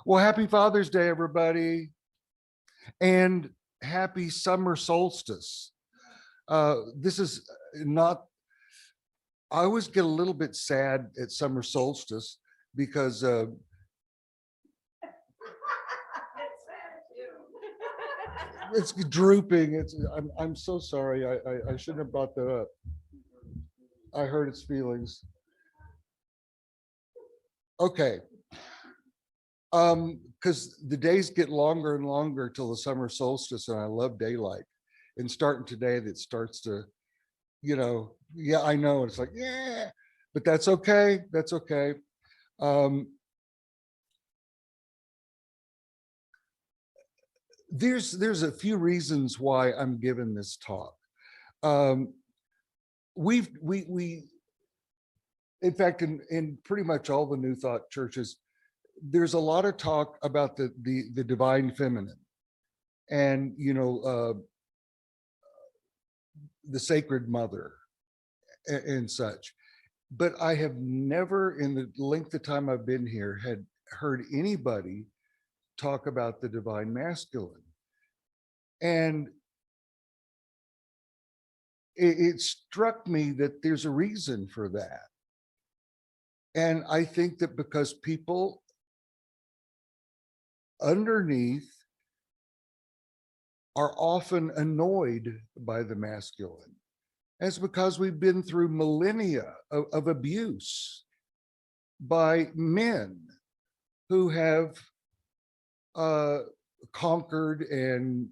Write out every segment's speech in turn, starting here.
Well, happy Father's Day, everybody, and happy summer solstice. This is not, I always get a little bit sad at summer solstice because it's drooping. I'm so sorry. I shouldn't have brought that up. I hurt its feelings. Okay. Because the days get longer and longer till the summer solstice, and I love daylight. And starting today, that starts to, yeah, I know. It's like, yeah, but that's okay. That's okay. Um, there's a few reasons why I'm giving this talk. Um, we in fact in pretty much all the New Thought churches, there's a lot of talk about the divine feminine, and the sacred mother and such. But I have never, in the length of time I've been here, had heard anybody talk about the divine masculine. And it struck me that there's a reason for that. And I think that because people underneath are often annoyed by the masculine. It's because we've been through millennia of abuse by men who have conquered and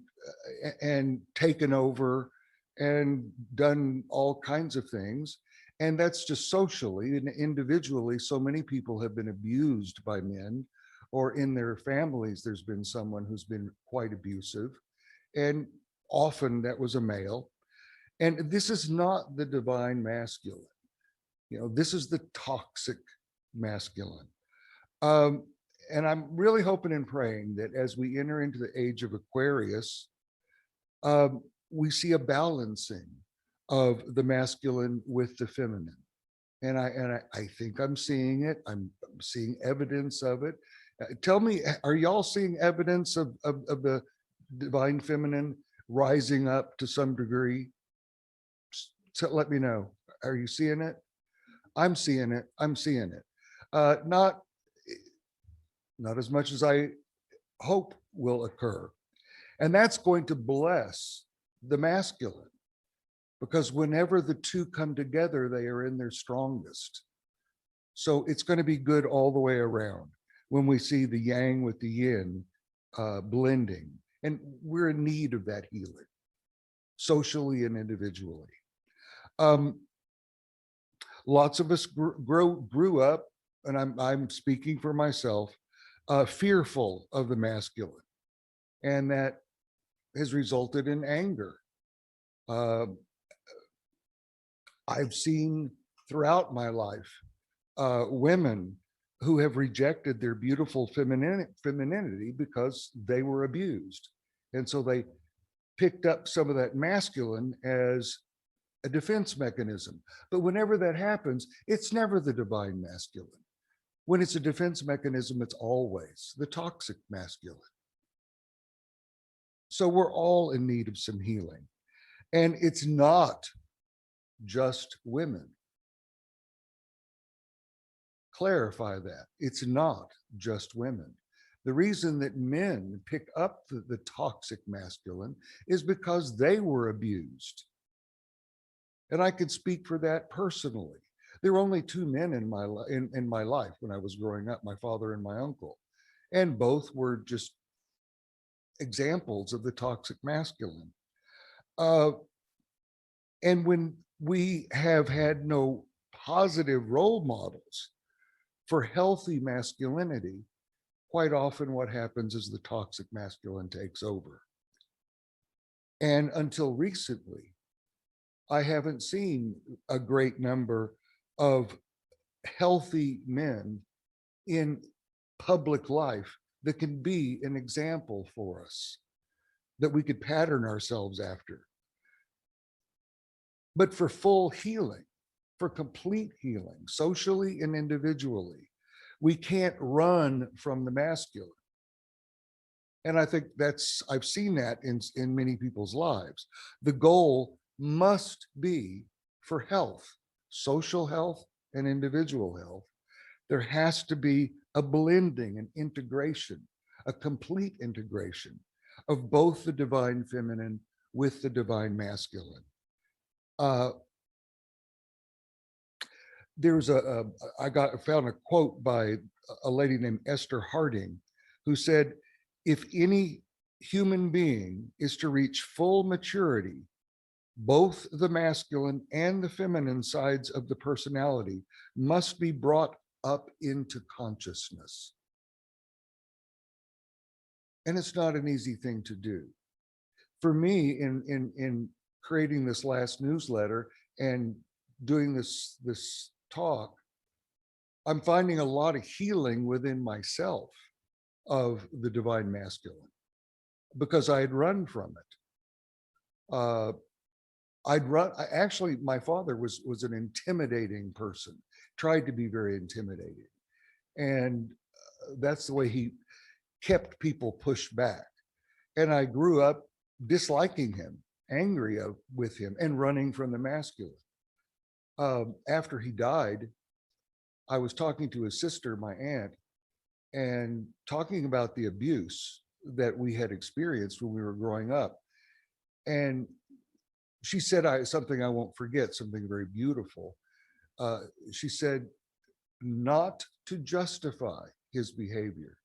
taken over and done all kinds of things. And that's just socially and individually. So many people have been abused by men, or in their families, there's been someone who's been quite abusive. And often that was a male. And this is not the divine masculine. This is the toxic masculine. Um, and I'm really hoping and praying that as we enter into the age of Aquarius, we see a balancing of the masculine with the feminine. And I think I'm seeing it. I'm seeing evidence of it. Tell me, are y'all seeing evidence of the divine feminine rising up to some degree? So let me know. Are you seeing it? I'm seeing it. I'm seeing it. Not as much as I hope will occur. And that's going to bless the masculine, because whenever the two come together, they are in their strongest. So it's going to be good all the way around when we see the yang with the yin blending. And we're in need of that healing, socially and individually. Lots of us grew up, and I'm speaking for myself, fearful of the masculine, and that has resulted in anger. I've seen throughout my life women who have rejected their beautiful femininity because they were abused. And so they picked up some of that masculine as a defense mechanism. But whenever that happens, it's never the divine masculine. When it's a defense mechanism, it's always the toxic masculine. So we're all in need of some healing. And it's not just women. Clarify that. It's not just women. The reason that men pick up the toxic masculine is because they were abused. And I could speak for that personally. There were only two men in my life when I was growing up, my father and my uncle. And both were just examples of the toxic masculine. And when we have had no positive role models for healthy masculinity, quite often what happens is the toxic masculine takes over. And until recently, I haven't seen a great number of healthy men in public life that can be an example for us, that we could pattern ourselves after. But for full healing, for complete healing, socially and individually, we can't run from the masculine. And I think I've seen that in many people's lives. The goal must be for health, social health and individual health. There has to be a blending and integration, a complete integration of both the divine feminine with the divine masculine. Uh, there's found a quote by a lady named Esther Harding, who said, if any human being is to reach full maturity, both the masculine and the feminine sides of the personality must be brought up into consciousness. And it's not an easy thing to do. For me, in creating this last newsletter and doing this talk, I'm finding a lot of healing within myself of the divine masculine because I had run from it. Actually, my father was an intimidating person, tried to be very intimidating. And that's the way he kept people pushed back. And I grew up disliking him, angry with him, and running from the masculine. After he died, I was talking to his sister, my aunt, and talking about the abuse that we had experienced when we were growing up. And she said something I won't forget, something very beautiful. She said, not to justify his behavior.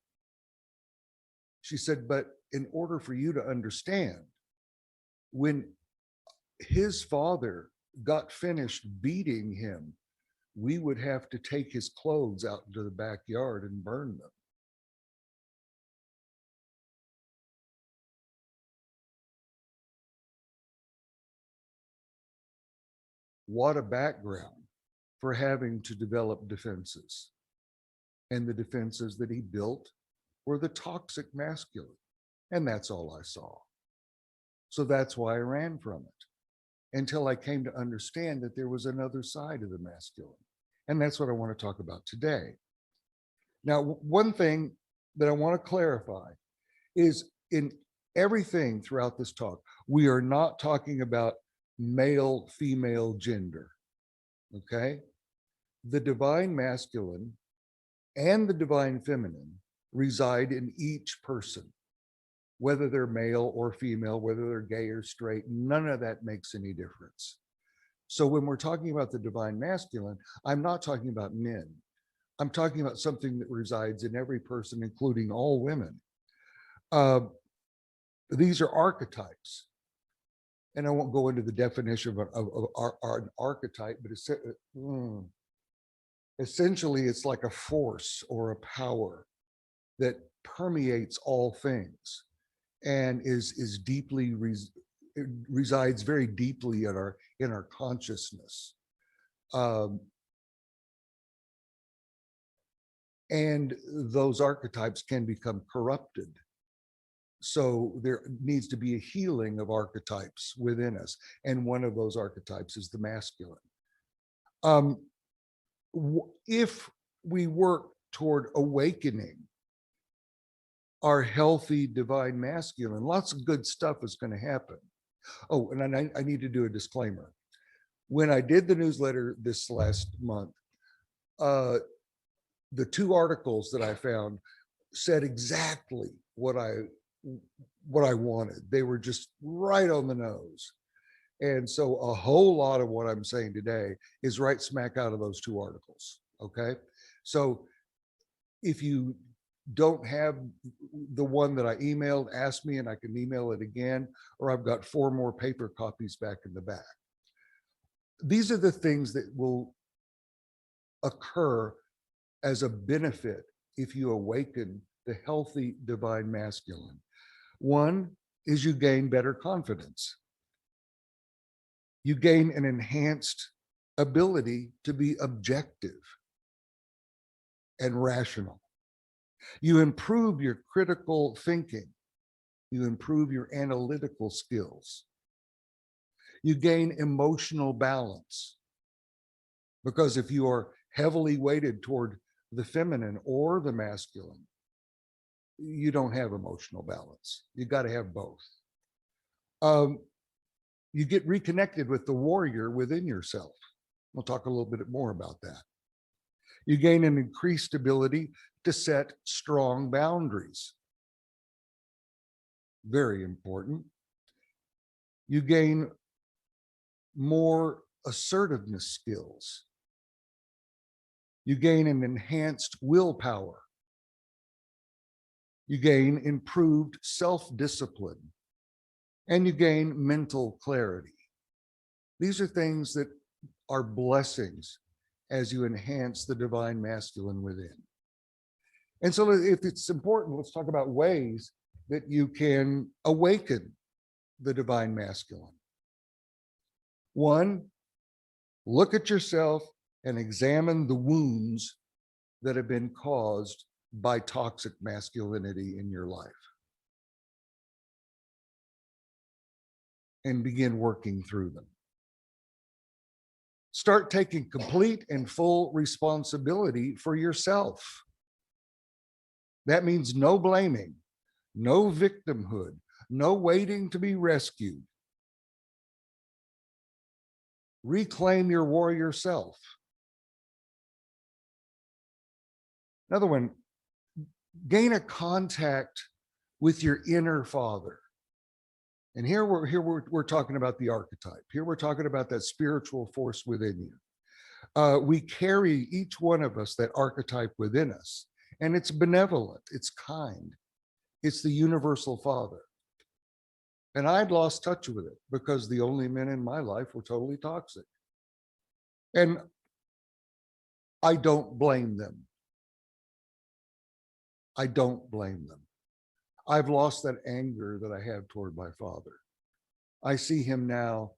She said, but in order for you to understand, when his father got finished beating him, we would have to take his clothes out into the backyard and burn them. What a background for having to develop defenses. And the defenses that he built were the toxic masculine. And that's all I saw. So that's why I ran from it until I came to understand that there was another side of the masculine. And that's what I want to talk about today. Now, one thing that I want to clarify is in everything throughout this talk, we are not talking about male, female gender. Okay? The divine masculine and the divine feminine reside in each person, whether they're male or female, whether they're gay or straight, none of that makes any difference. So when we're talking about the divine masculine, I'm not talking about men. I'm talking about something that resides in every person, including all women. These are archetypes. And I won't go into the definition of an archetype, but essentially it's like a force or a power that permeates all things and is deeply resides very deeply in our consciousness. And those archetypes can become corrupted. So there needs to be a healing of archetypes within us. And one of those archetypes is the masculine. If we work toward awakening our healthy divine masculine, lots of good stuff is going to happen. Oh, and I need to do a disclaimer. When I did the newsletter this last month, the two articles that I found said exactly what I wanted. They were just right on the nose. And so a whole lot of what I'm saying today is right smack out of those two articles. Okay. So if you don't have the one that I emailed, ask me and I can email it again, or I've got 4 more paper copies back in the back. These are the things that will occur as a benefit if you awaken the healthy divine masculine. One is you gain better confidence. You gain an enhanced ability to be objective and rational. You improve your critical thinking. You improve your analytical skills. You gain emotional balance. Because if you are heavily weighted toward the feminine or the masculine, you don't have emotional balance. You got to have both. Um, you get reconnected with the warrior within yourself. We'll talk a little bit more about that. You gain an increased ability to set strong boundaries. Very important. You gain more assertiveness skills. You gain an enhanced willpower. You gain improved self-discipline, and you gain mental clarity. These are things that are blessings as you enhance the divine masculine within. And so if it's important, let's talk about ways that you can awaken the divine masculine. One, look at yourself and examine the wounds that have been caused by toxic masculinity in your life, and begin working through them. Start taking complete and full responsibility for yourself. That means no blaming, no victimhood, no waiting to be rescued. Reclaim your warrior self. Another one, gain a contact with your inner father. And here we're talking about the archetype. Here we're talking about that spiritual force within you. We carry, each one of us, that archetype within us, and it's benevolent, it's kind, it's the universal father. And I'd lost touch with it because the only men in my life were totally toxic. And I don't blame them. I don't blame them. I've lost that anger that I have toward my father. I see him now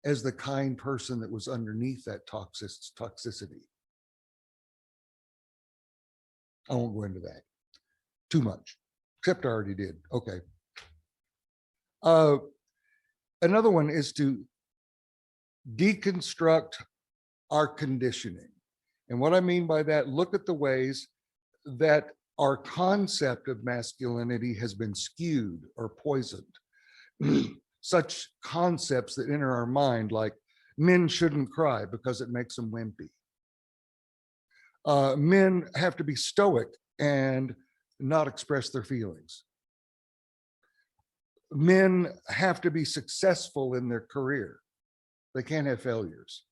as the kind person that was underneath that toxicity. I won't go into that too much, except I already did. Okay. Another one is to deconstruct our conditioning. And what I mean by that, look at the ways that our concept of masculinity has been skewed or poisoned. Such concepts that enter our mind, like men shouldn't cry because it makes them wimpy. Men have to be stoic and not express their feelings. Men have to be successful in their career. They can't have failures.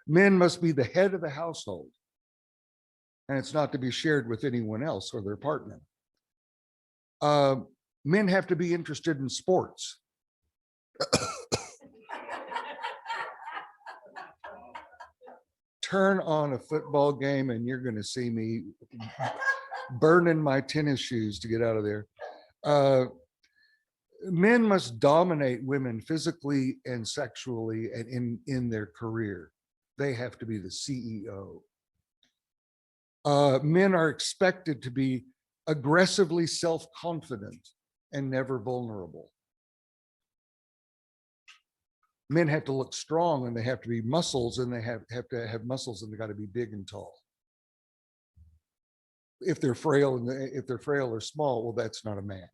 Men must be the head of the household, and it's not to be shared with anyone else or their partner. Men have to be interested in sports. Turn on a football game and you're going to see me burning my tennis shoes to get out of there. Men must dominate women physically and sexually and in their career. They have to be the CEO. Men are expected to be aggressively self-confident and never vulnerable. Men have to look strong, and they have to be muscles, and they have to have muscles, and they got to be big and tall. If they're frail or small, well, that's not a man.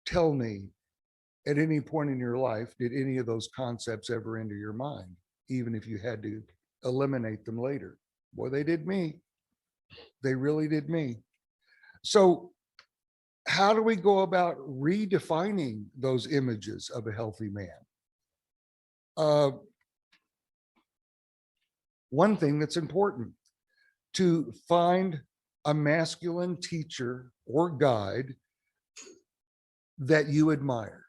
Tell me, at any point in your life, did any of those concepts ever enter your mind, even if you had to eliminate them later? Boy, they did me. They really did me. So how do we go about redefining those images of a healthy man? One thing that's important, to find a masculine teacher or guide that you admire.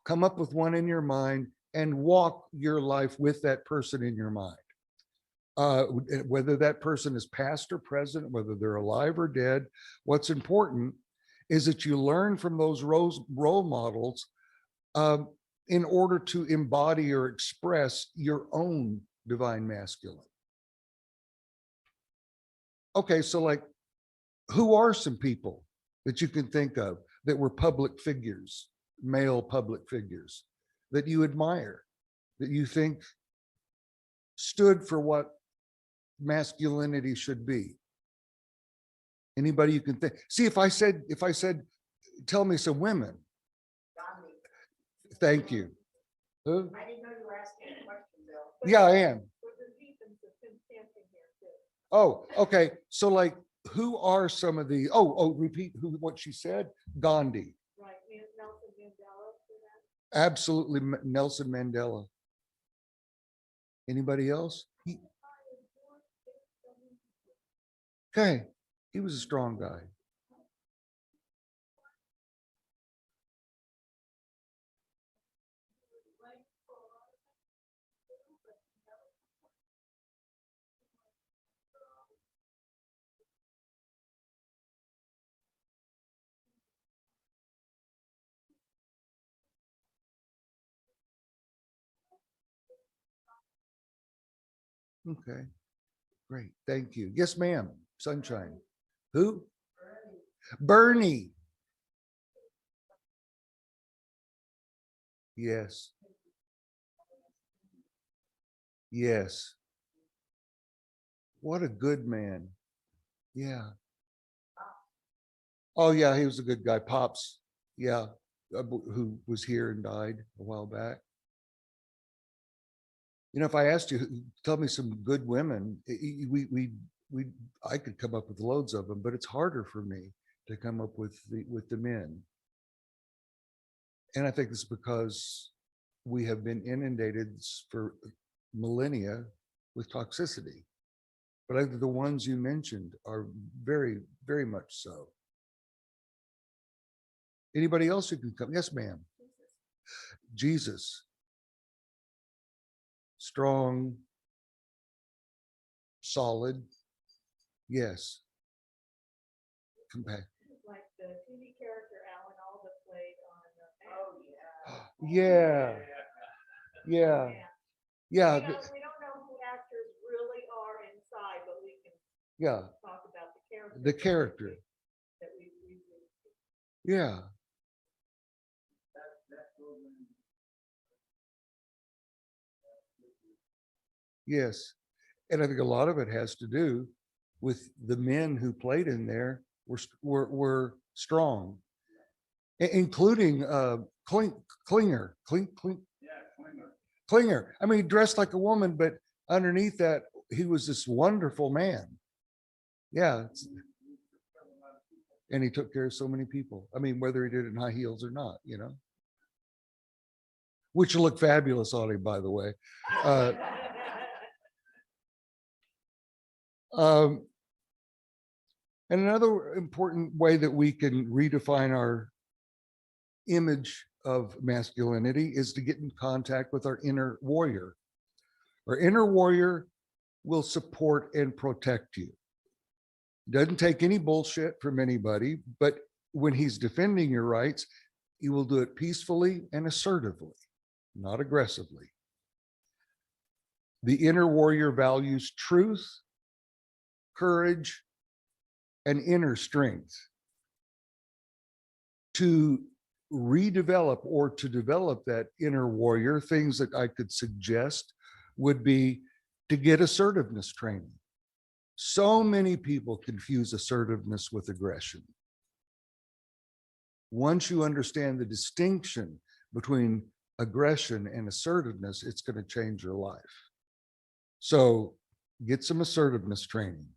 Come up with one in your mind and walk your life with that person in your mind. Whether that person is past or present, whether they're alive or dead, what's important is that you learn from those role models in order to embody or express your own divine masculine. Okay, so like, who are some people that you can think of that were public figures, male public figures, that you admire, that you think stood for what masculinity should be? Anybody you can think? See, if I said, tell me some women. Thank you. Who? I didn't know you were asking a question, Bill. Yeah, I am. Oh, okay. So like, who are some of the, repeat what she said? Gandhi. Right, Nelson Mandela. Absolutely, Nelson Mandela. Anybody else? Okay, he was a strong guy. Okay, great. Thank you. Yes, ma'am. Sunshine. Who? Bernie. Yes. Yes. What a good man. Yeah. Oh, yeah, he was a good guy. Pops. Yeah. Who was here and died a while back. You know, if I asked you, tell me some good women, I could come up with loads of them, but it's harder for me to come up with the men. And I think it's because we have been inundated for millennia with toxicity. But I think the ones you mentioned are very, very much so. Anybody else who can come? Yes, ma'am. Jesus. Strong, solid. Yes. Compact. Like the TV character Alan Alda played on. Oh yeah. Yeah. Yeah. We don't know who actors really are inside, but we can talk about the character. The character. That we yeah. Yes. And I think a lot of it has to do with the men who played in there were strong, including Klinger. Klinger. I mean, he dressed like a woman, but underneath that, he was this wonderful man. Yeah. And he took care of so many people. I mean, whether he did it in high heels or not, you know, which looked fabulous on him, by the way. And another important way that we can redefine our image of masculinity is to get in contact with our inner warrior. Our inner warrior will support and protect you. Doesn't take any bullshit from anybody, but when he's defending your rights, he will do it peacefully and assertively, not aggressively. The inner warrior values truth, courage, and inner strength. To redevelop or to develop that inner warrior, things that I could suggest would be to get assertiveness training. So many people confuse assertiveness with aggression. Once you understand the distinction between aggression and assertiveness, it's going to change your life. So get some assertiveness training.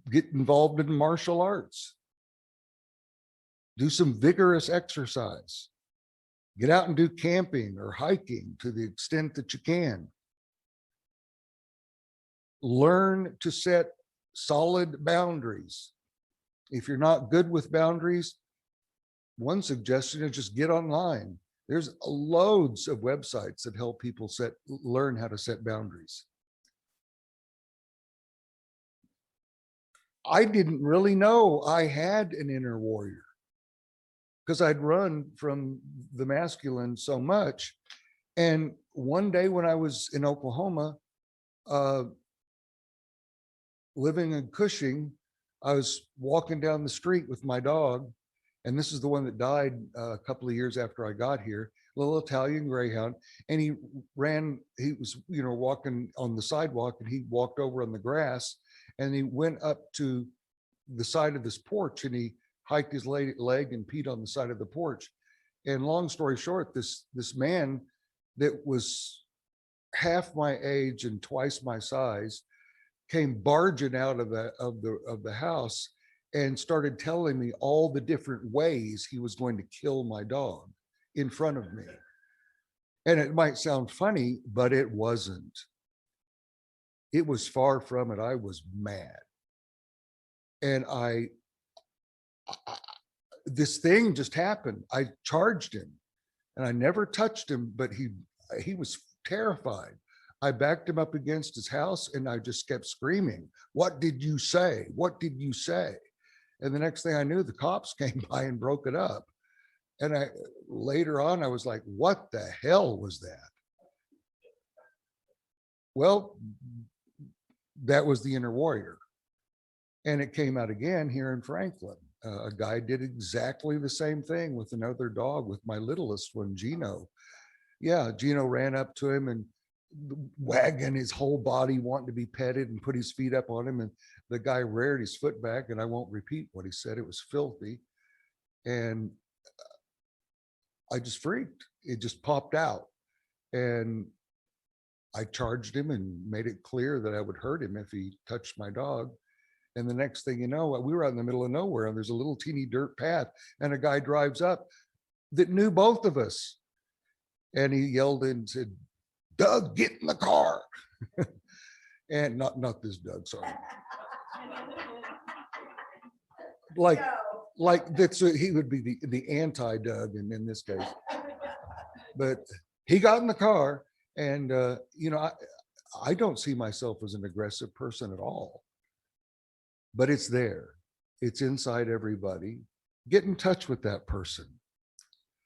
Get involved in martial arts. Do some vigorous exercise. Get out and do camping or hiking to the extent that you can. Learn to set solid boundaries. If you're not good with boundaries, one suggestion is just get online. There's loads of websites that help people learn how to set boundaries. I didn't really know I had an inner warrior because I'd run from the masculine so much. And one day when I was in Oklahoma, living in Cushing, I was walking down the street with my dog, And this is the one that died a couple of years after I got here, little Italian greyhound. And he was, walking on the sidewalk, and he walked over on the grass, and he went up to the side of this porch, and he hiked his leg and peed on the side of the porch. And long story short, this man that was half my age and twice my size came barging out of the house and started telling me all the different ways he was going to kill my dog in front of me. And it might sound funny, but it wasn't. It was far from it. I was mad. And this thing just happened. I charged him, and I never touched him, but he was terrified. I backed him up against his house, and I just kept screaming, "What did you say? What did you say?" And the next thing I knew, the cops came by and broke it up. And later on, I was like, what the hell was that? Well, that was the inner warrior. And it came out again here in Franklin. A guy did exactly the same thing with another dog, with my littlest one, Gino. Yeah, Gino ran up to him and wagging his whole body, wanting to be petted, and put his feet up on him. And the guy reared his foot back, and I won't repeat what he said. It was filthy. And I just freaked. It just popped out. And I charged him and made it clear that I would hurt him if he touched my dog. And the next thing you know, we were out in the middle of nowhere, and there's a little teeny dirt path, and a guy drives up that knew both of us. And he yelled and said, "Doug, get in the car." And not this Doug, sorry. Like that's he would be the anti-Doug in this case. But he got in the car, and I don't see myself as an aggressive person at all. But it's there. It's inside everybody. Get in touch with that person.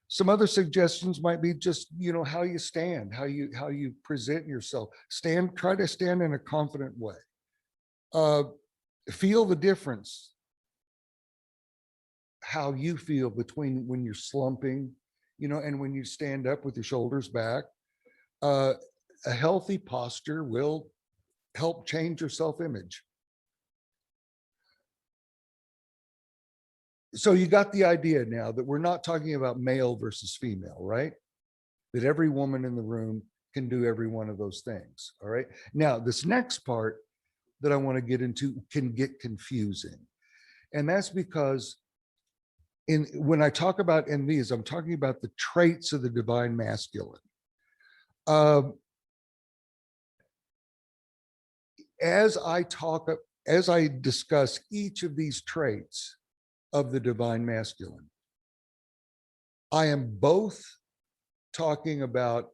Some other suggestions might be just, how you stand, how you present yourself. Try to stand in a confident way. Feel the difference, how you feel between when you're slumping, and when you stand up with your shoulders back. A healthy posture will help change your self-image. So you got the idea now that we're not talking about male versus female, right? That every woman in the room can do every one of those things. All right. Now, this next part that I want to get into can get confusing. And that's because when I talk about in these, I'm talking about the traits of the divine masculine. As I discuss each of these traits of the divine masculine, I am both talking about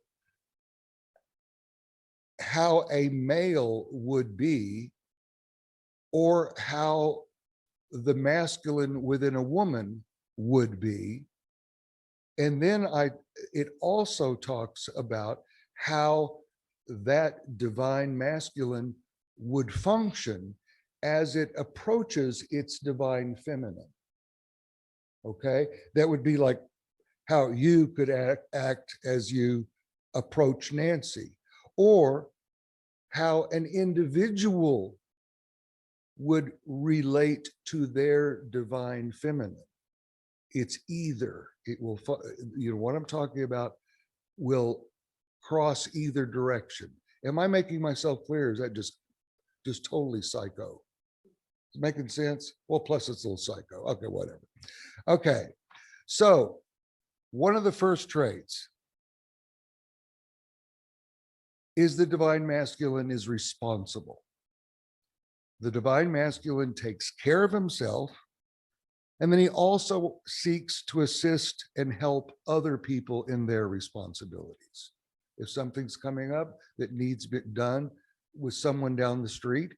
how a male would be, or how the masculine within a woman would be. And then it also talks about how that divine masculine would function as it approaches its divine feminine. Okay, that would be like how you could act as you approach Nancy, or how an individual would relate to their divine feminine. It's either, it will, what I'm talking about will cross either direction. Am I making myself clear? Is that just totally psycho? Is it making sense? Well, plus it's a little psycho. Okay, whatever. Okay, so one of the first traits is the divine masculine is responsible. The divine masculine takes care of himself, and then he also seeks to assist and help other people in their responsibilities. If something's coming up that needs to be done with someone down the street,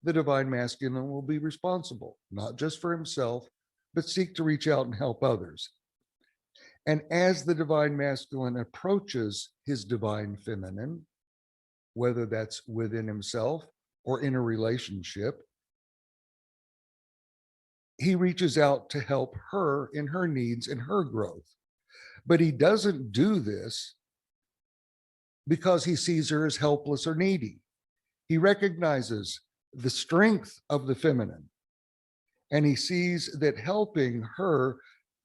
the divine masculine will be responsible, not just for himself, but seek to reach out and help others. And as the divine masculine approaches his divine feminine, whether that's within himself or in a relationship, he reaches out to help her in her needs and her growth. But he doesn't do this because he sees her as helpless or needy. He recognizes the strength of the feminine, and he sees that helping her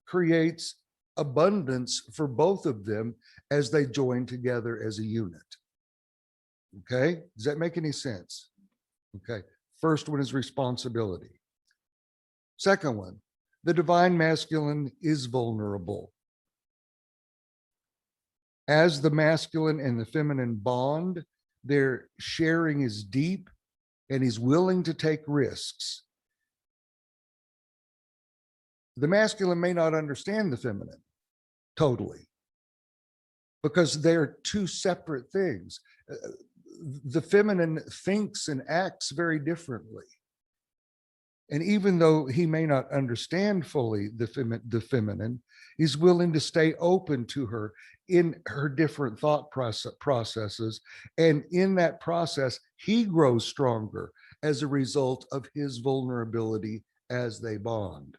creates abundance for both of them as they join together as a unit. Okay, does that make any sense? Okay, first one is responsibility. Second one, the divine masculine is vulnerable. As the masculine and the feminine bond, their sharing is deep and he's willing to take risks. The masculine may not understand the feminine totally because they're two separate things. The feminine thinks and acts very differently. And even though he may not understand fully the feminine, he's willing to stay open to her in her different thought processes. And in that process, he grows stronger as a result of his vulnerability as they bond.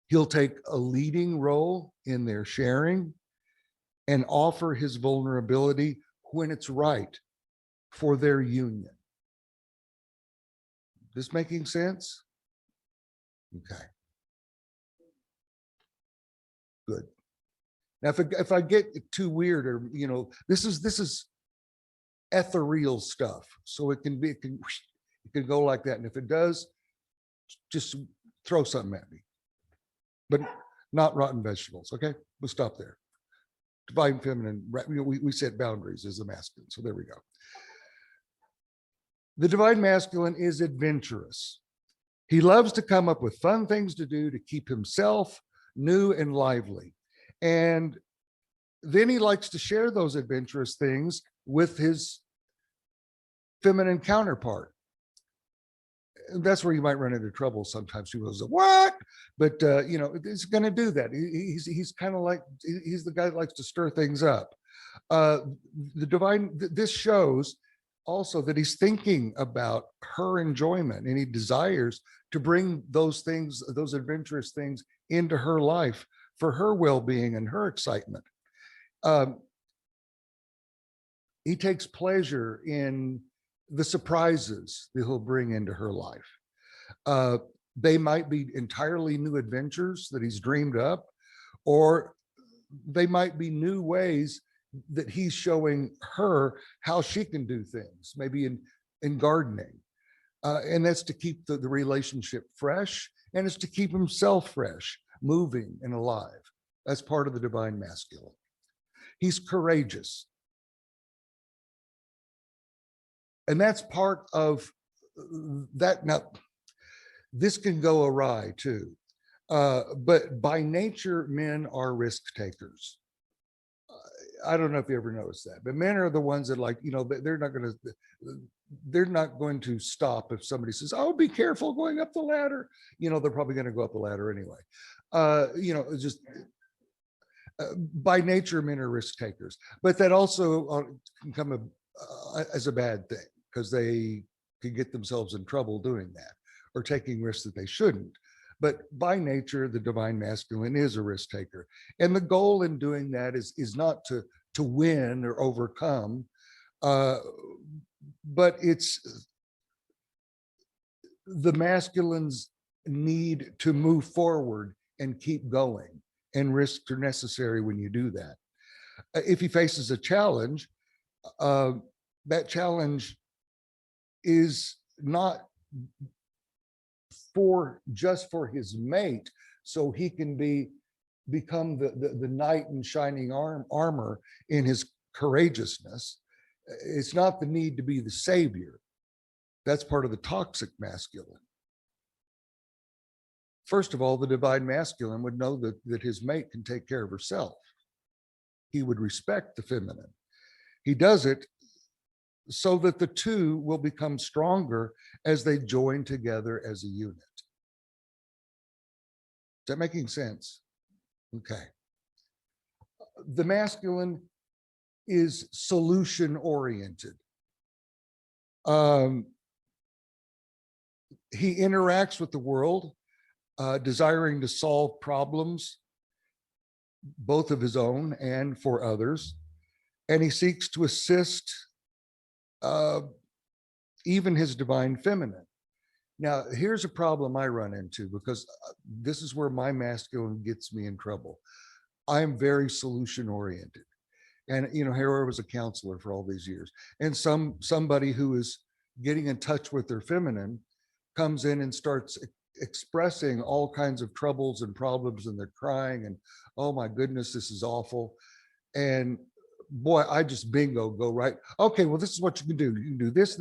He'll take a leading role in their sharing and offer his vulnerability when it's right for their union. This making sense? Okay. Good. Now, if I get too weird, or this is ethereal stuff, so it can go like that, and if it does, just throw something at me, but not rotten vegetables. Okay, we'll stop there. Divine feminine, we set boundaries as the masculine, so there we go. The divine masculine is adventurous. He loves to come up with fun things to do to keep himself new and lively. And then he likes to share those adventurous things with his feminine counterpart. And that's where you might run into trouble sometimes. People say, what? But, he's going to do that. He's kind of like, he's the guy that likes to stir things up. This shows also that he's thinking about her enjoyment, and he desires to bring those things, those adventurous things, into her life for her well-being and her excitement. He takes pleasure in the surprises that he'll bring into her life. They might be entirely new adventures that he's dreamed up, or they might be new ways that he's showing her how she can do things, maybe in gardening. And that's to keep the relationship fresh, and it's to keep himself fresh, moving and alive. That's part of the divine masculine. He's courageous. And that's part of that. Now, this can go awry too. But by nature, men are risk takers. I don't know if you ever noticed that, but men are the ones that, like, they're not going to stop if somebody says, "Oh, be careful going up the ladder." They're probably going to go up the ladder anyway. Just by nature, men are risk takers, but that also can come as a bad thing, because they can get themselves in trouble doing that or taking risks that they shouldn't. But by nature, the divine masculine is a risk taker. And the goal in doing that is not to win or overcome, but it's the masculine's need to move forward and keep going, and risks are necessary when you do that. If he faces a challenge, that challenge is not just for his mate, so he can become the knight in shining armor in his courageousness. It's not the need to be the savior. That's part of the toxic masculine. First of all, the divine masculine would know that his mate can take care of herself. He would respect the feminine. He does it so that the two will become stronger as they join together as a unit. Is that making sense? Okay. The masculine is solution oriented. He interacts with the world, desiring to solve problems, both of his own and for others. And he seeks to assist even his divine feminine. Now, here's a problem I run into, because this is where my masculine gets me in trouble. I'm very solution oriented. And, here I was a counselor for all these years. And somebody who is getting in touch with their feminine comes in and starts expressing all kinds of troubles and problems, and they're crying and, oh my goodness, this is awful. And boy, I just bingo go right. Okay, well, this is what you can do. You can do this,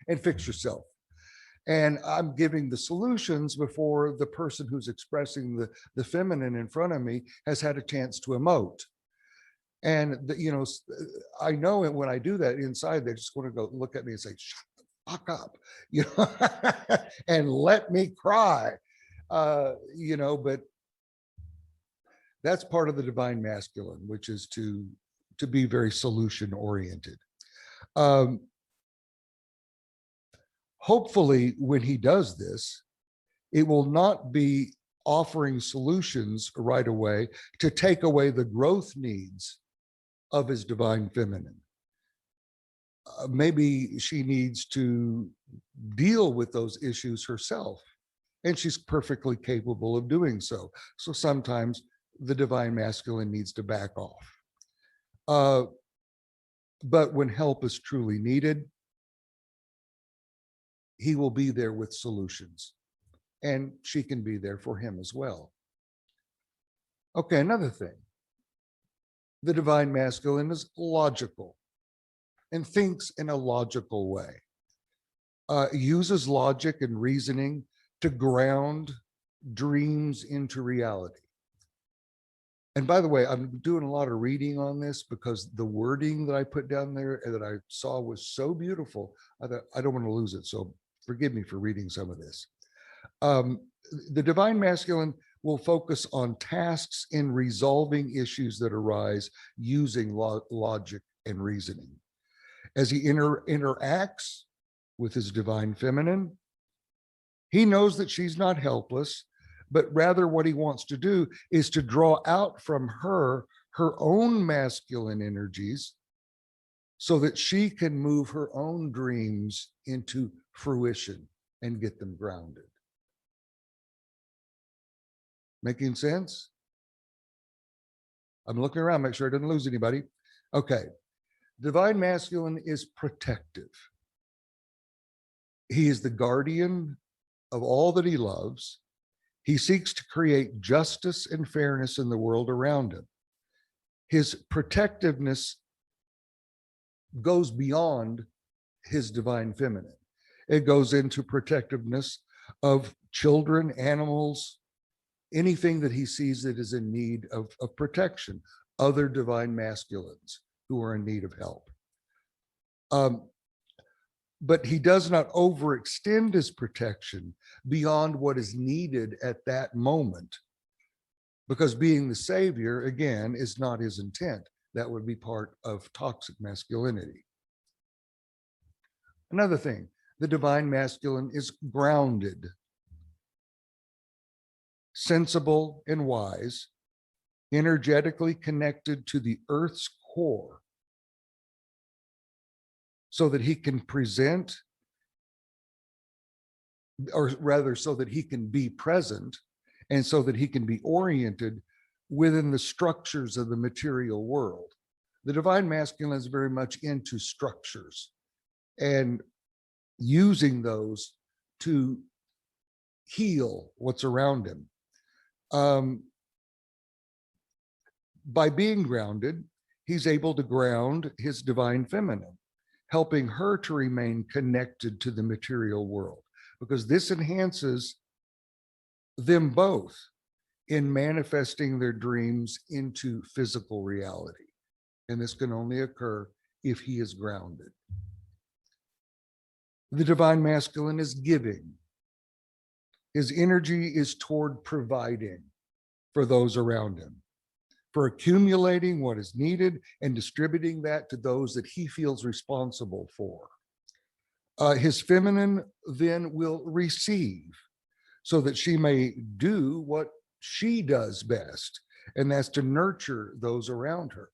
and fix yourself. And I'm giving the solutions before the person who's expressing the feminine in front of me has had a chance to emote. And I know it when I do that inside, they just want to go look at me and say, shut the fuck up, and let me cry. But that's part of the divine masculine, which is to be very solution oriented. Hopefully, when he does this, it will not be offering solutions right away to take away the growth needs of his divine feminine. Maybe she needs to deal with those issues herself, and she's perfectly capable of doing so. So sometimes the divine masculine needs to back off. But when help is truly needed, he will be there with solutions, and she can be there for him as well. Okay, another thing. The divine masculine is logical and thinks in a logical way, uses logic and reasoning to ground dreams into reality. And by the way, I'm doing a lot of reading on this because the wording that I put down there and that I saw was so beautiful. I thought, I don't want to lose it. So forgive me for reading some of this. The divine masculine will focus on tasks in resolving issues that arise using logic and reasoning. As he interacts with his divine feminine, he knows that she's not helpless, but rather what he wants to do is to draw out from her own masculine energies so that she can move her own dreams into fruition and get them grounded. Making sense? I'm looking around, make sure I didn't lose anybody. Okay. Divine masculine is protective. He is the guardian of all that he loves. He seeks to create justice and fairness in the world around him. His protectiveness goes beyond his divine feminine. It goes into protectiveness of children, animals, anything that he sees that is in need of protection, other divine masculines who are in need of help. But he does not overextend his protection beyond what is needed at that moment, because being the savior, again, is not his intent. That would be part of toxic masculinity. Another thing, the divine masculine is grounded, sensible and wise, energetically connected to the earth's core, so that he can present, or rather so that he can be present, and so that he can be oriented within the structures of the material world. The divine masculine is very much into structures and using those to heal what's around him. By being grounded, he's able to ground his divine feminine, helping her to remain connected to the material world, because this enhances them both in manifesting their dreams into physical reality. And this can only occur if he is grounded. The divine masculine is giving. His energy is toward providing for those around him, for accumulating what is needed and distributing that to those that he feels responsible for. His feminine then will receive so that she may do what she does best, and that's to nurture those around her.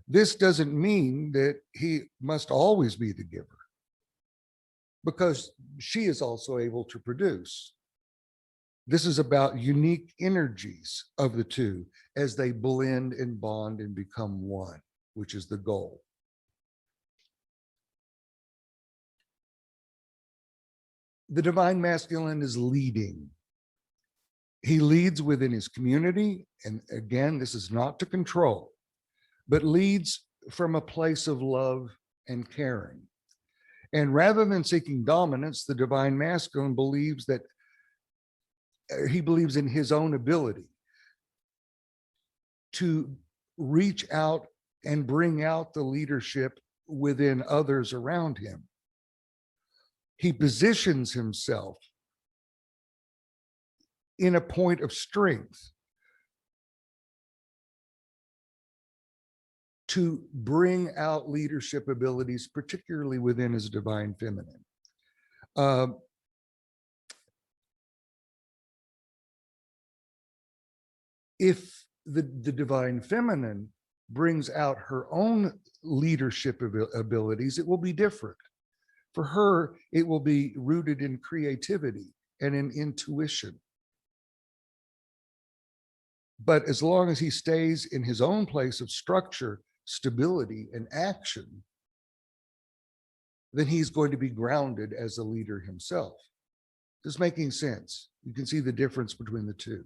This doesn't mean that he must always be the giver, because she is also able to produce. This is about unique energies of the two as they blend and bond and become one, which is the goal. The divine masculine is leading. He leads within his community. And again, this is not to control, but leads from a place of love and caring. And rather than seeking dominance, the divine masculine believes that he believes in his own ability to reach out and bring out the leadership within others around him. He positions himself in a point of strength to bring out leadership abilities, particularly within his divine feminine. If the divine feminine brings out her own leadership abilities, it will be different. For her, it will be rooted in creativity and in intuition. But as long as he stays in his own place of structure, stability, and action, then he's going to be grounded as a leader himself. This is making sense. You can see the difference between the two.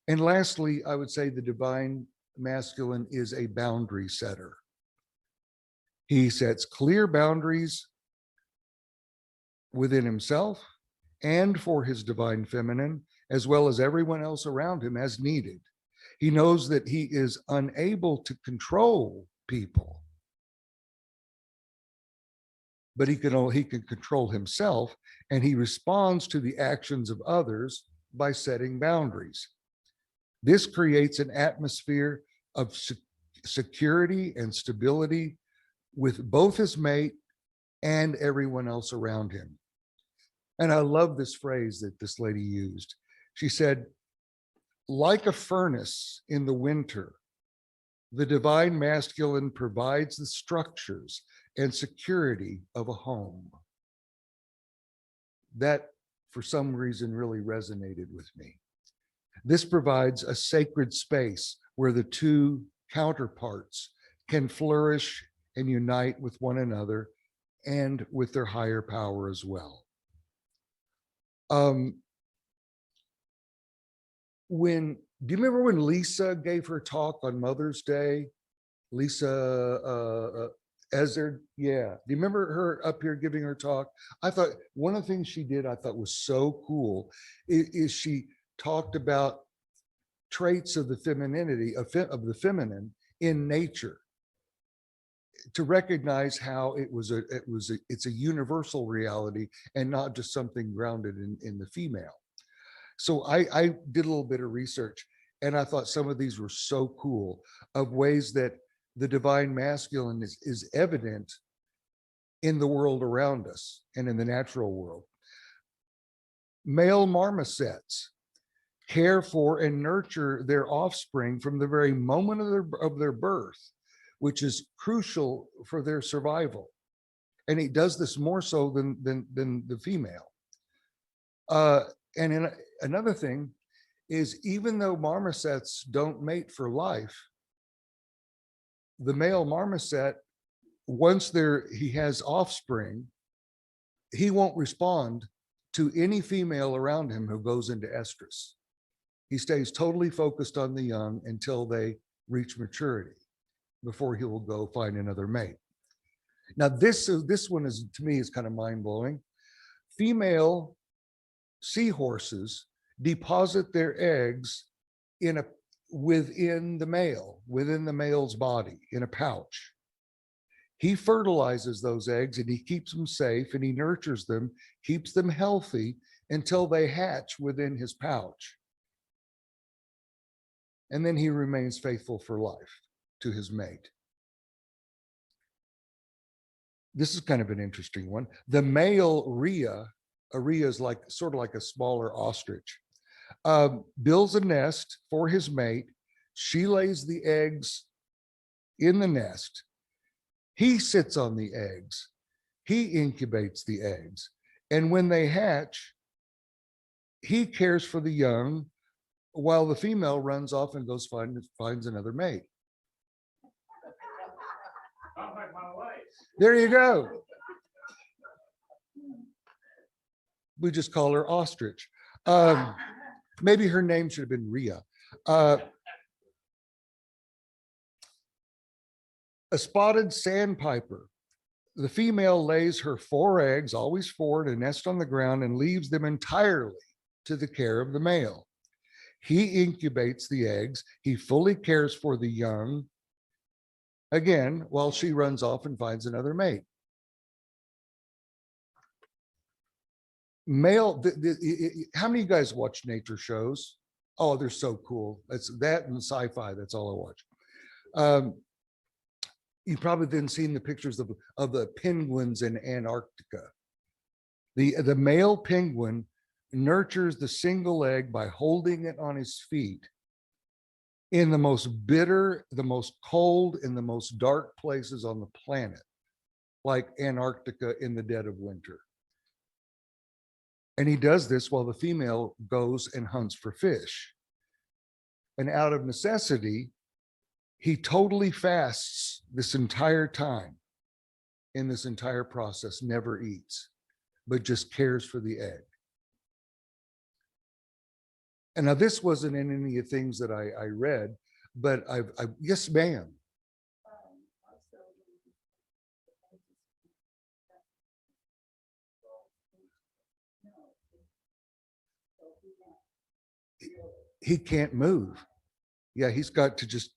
And lastly, I would say the divine masculine is a boundary setter. He sets clear boundaries within himself and for his divine feminine, as well as everyone else around him as needed. He knows that he is unable to control people, but he can control himself, and he responds to the actions of others by setting boundaries. This creates an atmosphere of security and stability with both his mate and everyone else around him. And I love this phrase that this lady used. She said, like a furnace in the winter, the divine masculine provides the structures and security of a home. That, for some reason, really resonated with me. This provides a sacred space where the two counterparts can flourish and unite with one another and with their higher power as well. Do you remember when Lisa gave her talk on Mother's Day? Lisa Ezard, yeah. Do you remember her up here giving her talk? I thought one of the things she did I thought was so cool is she talked about traits of the femininity, of the feminine in nature, to recognize how it's a universal reality and not just something grounded in the female. So I did a little bit of research, and I thought some of these were so cool, of ways that the divine masculine is evident in the world around us and in the natural world. Male marmosets care for and nurture their offspring from the very moment of their birth, which is crucial for their survival. And he does this more so than the female. And another thing is, even though marmosets don't mate for life, the male marmoset, once he has offspring, he won't respond to any female around him who goes into estrus. He stays totally focused on the young until they reach maturity, before he will go find another mate. Now, this one is, to me, is kind of mind-blowing. Female seahorses deposit their eggs within the male's body, in a pouch. He fertilizes those eggs, and he keeps them safe, and he nurtures them, keeps them healthy until they hatch within his pouch. And then he remains faithful for life to his mate. This is kind of an interesting one. The male rhea, a rhea is like sort of like a smaller ostrich, builds a nest for his mate. She lays the eggs in the nest. He sits on the eggs. He incubates the eggs. And when they hatch, he cares for the young while the female runs off and goes finds another mate. There you go. We just call her ostrich. Maybe her name should have been Rhea. A spotted sandpiper. The female lays her 4 eggs, always 4, in a nest on the ground and leaves them entirely to the care of the male. He incubates the eggs. He fully cares for the young, again, while she runs off and finds another mate. Male, how many of you guys watch nature shows? Oh, they're so cool. It's that and sci-fi. That's all I watch. You've probably then seen the pictures of the penguins in Antarctica. The male penguin nurtures the single egg by holding it on his feet in the most bitter, the most cold, and the most dark places on the planet, like Antarctica in the dead of winter. And he does this while the female goes and hunts for fish. And out of necessity, he totally fasts this entire time, in this entire process, never eats, but just cares for the egg. And now this wasn't in any of the things that I read, but yes, ma'am. He can't move. Yeah, he's got to just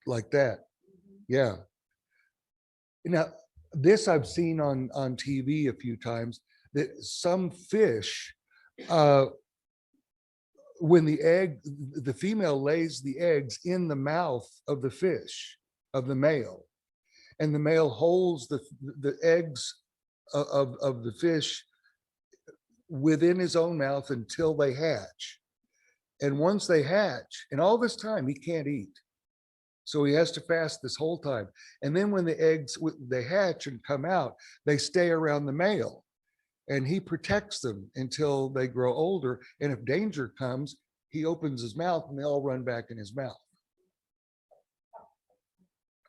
like that. Yeah. Now, this I've seen on TV a few times, that some fish, when the female lays the eggs in the mouth of the fish, of the male, and the male holds the eggs of the fish within his own mouth until they hatch. And once they hatch, and all this time he can't eat. So he has to fast this whole time. And then when the eggs, they hatch and come out, they stay around the male. And he protects them until they grow older. And if danger comes, he opens his mouth and they all run back in his mouth.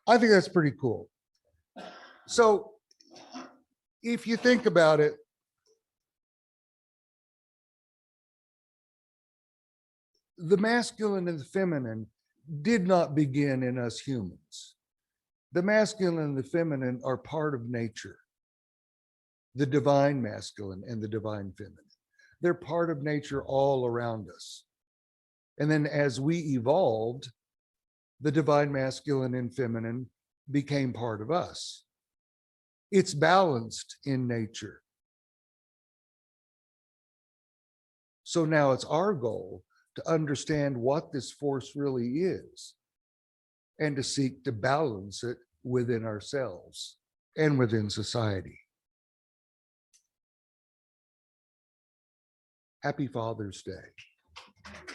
I think that's pretty cool. So if you think about it, the masculine and the feminine did not begin in us humans. The masculine and the feminine are part of nature. The divine masculine and the divine feminine. They're part of nature all around us. And then as we evolved, the divine masculine and feminine became part of us. It's balanced in nature. So now it's our goal to understand what this force really is and to seek to balance it within ourselves and within society. Happy Father's Day.